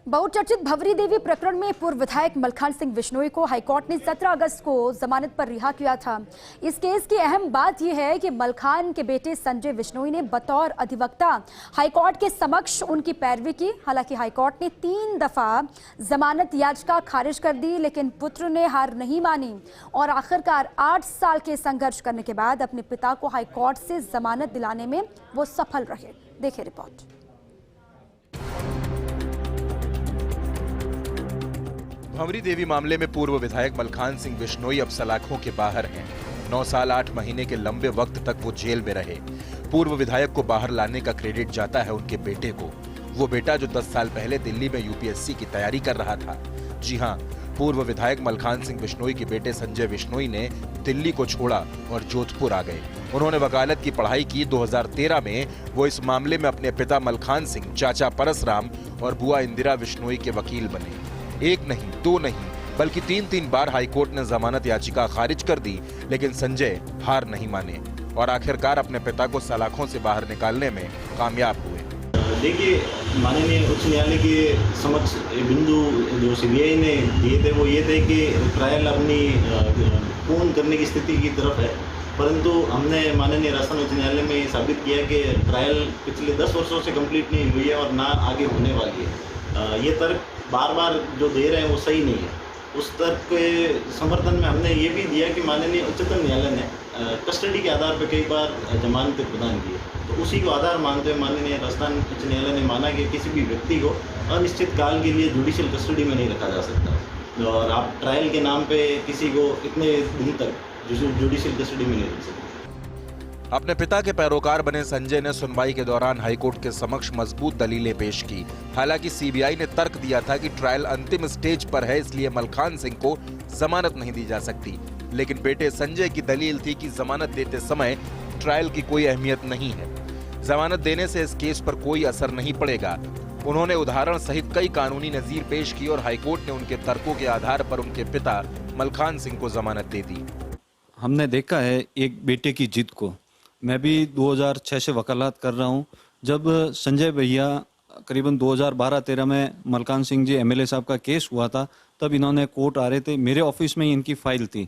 बहुचर्चित भंवरी देवी प्रकरण में पूर्व विधायक मलखान सिंह बिश्नोई को हाईकोर्ट ने 17 अगस्त को जमानत पर रिहा किया था। इस केस की अहम बात यह है कि मलखान के बेटे संजय बिश्नोई ने बतौर अधिवक्ता हाईकोर्ट के समक्ष उनकी पैरवी की। हालांकि हाईकोर्ट ने 3 दफा जमानत याचिका खारिज कर दी, लेकिन पुत्र ने हार नहीं मानी और आखिरकार 8 साल के संघर्ष करने के बाद अपने पिता को हाईकोर्ट से जमानत दिलाने में वो सफल रहे। देखिए रिपोर्ट। भंवरी देवी मामले में पूर्व विधायक मलखान सिंह बिश्नोई अब सलाखों के बाहर हैं। 9 साल 8 महीने के लंबे वक्त तक वो जेल में रहे। पूर्व विधायक को बाहर लाने का क्रेडिट जाता है उनके बेटे को, वो बेटा जो 10 साल पहले दिल्ली में यूपीएससी की तैयारी कर रहा था। जी हां, पूर्व विधायक मलखान सिंह बिश्नोई के बेटे संजय बिश्नोई ने दिल्ली को छोड़ा और जोधपुर आ गए। उन्होंने वकालत की पढ़ाई की। 2013 में वो इस मामले में अपने पिता मलखान सिंह, चाचा परसराम और बुआ इंदिरा बिश्नोई के वकील बने। एक नहीं, 2 नहीं, बल्कि 3 बार हाईकोर्ट ने जमानत याचिका खारिज कर दी, लेकिन संजय हार नहीं माने और आखिरकार अपने पिता को सलाखों से बाहर निकालने में कामयाब हुए। देखिए, माननीय उच्च न्यायालय के समक्ष बिंदु जो सीबीआई ने दिए थे वो ये थे कि ट्रायल अपनी पूर्ण करने की स्थिति की तरफ है, परंतु हमने माननीय राजस्थान उच्च न्यायालय में साबित किया कि ट्रायल पिछले 10 वर्षों से कंप्लीट नहीं हुई है और ना आगे होने वाली है। ये तर्क बार बार जो दे रहे हैं वो सही नहीं है। उस तर्क के समर्थन में हमने ये भी दिया कि माननीय उच्चतम न्यायालय ने कस्टडी के आधार पर कई बार जमानतें प्रदान की, तो उसी को आधार मानते हुए माननीय राजस्थान उच्च न्यायालय ने माना कि किसी भी व्यक्ति को अनिश्चित काल के लिए जुडिशियल कस्टडी में नहीं रखा जा सकता और आप ट्रायल के नाम पे किसी को इतने दिन तक जुडिशियल कस्टडी में नहीं रख सकते। अपने पिता के पैरोकार बने संजय ने सुनवाई के दौरान हाईकोर्ट के समक्ष मजबूत दलीलें पेश की। हालांकि सीबीआई ने तर्क दिया था कि ट्रायल अंतिम स्टेज पर है, इसलिए मलखान सिंह को जमानत नहीं दी जा सकती। लेकिन बेटे संजय की दलील थी कि जमानत देते समय ट्रायल की कोई अहमियत नहीं है, जमानत देने से इस केस पर कोई असर नहीं पड़ेगा। उन्होंने उदाहरण सहित कई कानूनी नजीर पेश की और हाईकोर्ट ने उनके तर्कों के आधार पर उनके पिता मलखान सिंह को जमानत दे दी। हमने देखा है एक बेटे की जिद को। मैं भी 2006 से वकालत कर रहा हूं। जब संजय भैया करीबन 2012-13 में मलखान सिंह जी एमएलए साहब का केस हुआ था, तब इन्होंने कोर्ट आ रहे थे, मेरे ऑफिस में ही इनकी फाइल थी।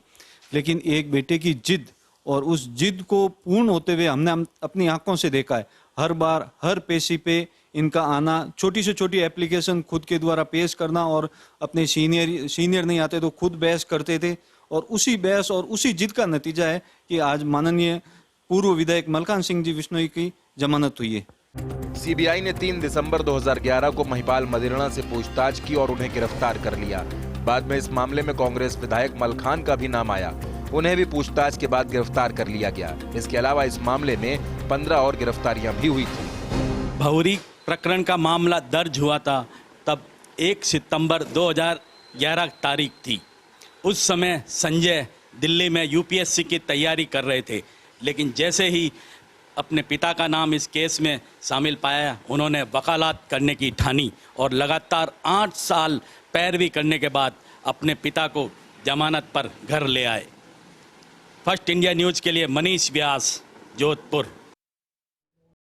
लेकिन एक बेटे की जिद और उस जिद को पूर्ण होते हुए हमने अपनी आंखों से देखा है। हर बार हर पेशी पे इनका आना, छोटी से छोटी एप्लीकेशन खुद के द्वारा पेश करना और अपने सीनियर नहीं आते तो खुद बहस करते थे और उसी बहस और उसी जिद का नतीजा है कि आज माननीय पूर्व विधायक मलखान सिंह जी बिश्नोई की जमानत हुई है। सीबीआई ने 3 दिसंबर 2011 को महिपाल मदेरणा से पूछताछ की और उन्हें गिरफ्तार कर लिया। बाद में इस मामले में कांग्रेस विधायक मलखान का भी नाम आया, उन्हें भी पूछताछ के बाद गिरफ्तार कर लिया गया। इसके अलावा इस मामले में 15 और गिरफ्तारियां भी हुई थी। भंवरी प्रकरण का मामला दर्ज हुआ था, तब 1 सितंबर 2011 तारीख थी। उस समय संजय दिल्ली में यूपीएससी की तैयारी कर रहे थे, लेकिन जैसे ही अपने पिता का नाम इस केस में शामिल पाया, उन्होंने वकालत करने की ठानी और लगातार 8 साल पैरवी करने के बाद अपने पिता को जमानत पर घर ले आए। फर्स्ट इंडिया न्यूज़ के लिए मनीष व्यास, जोधपुर।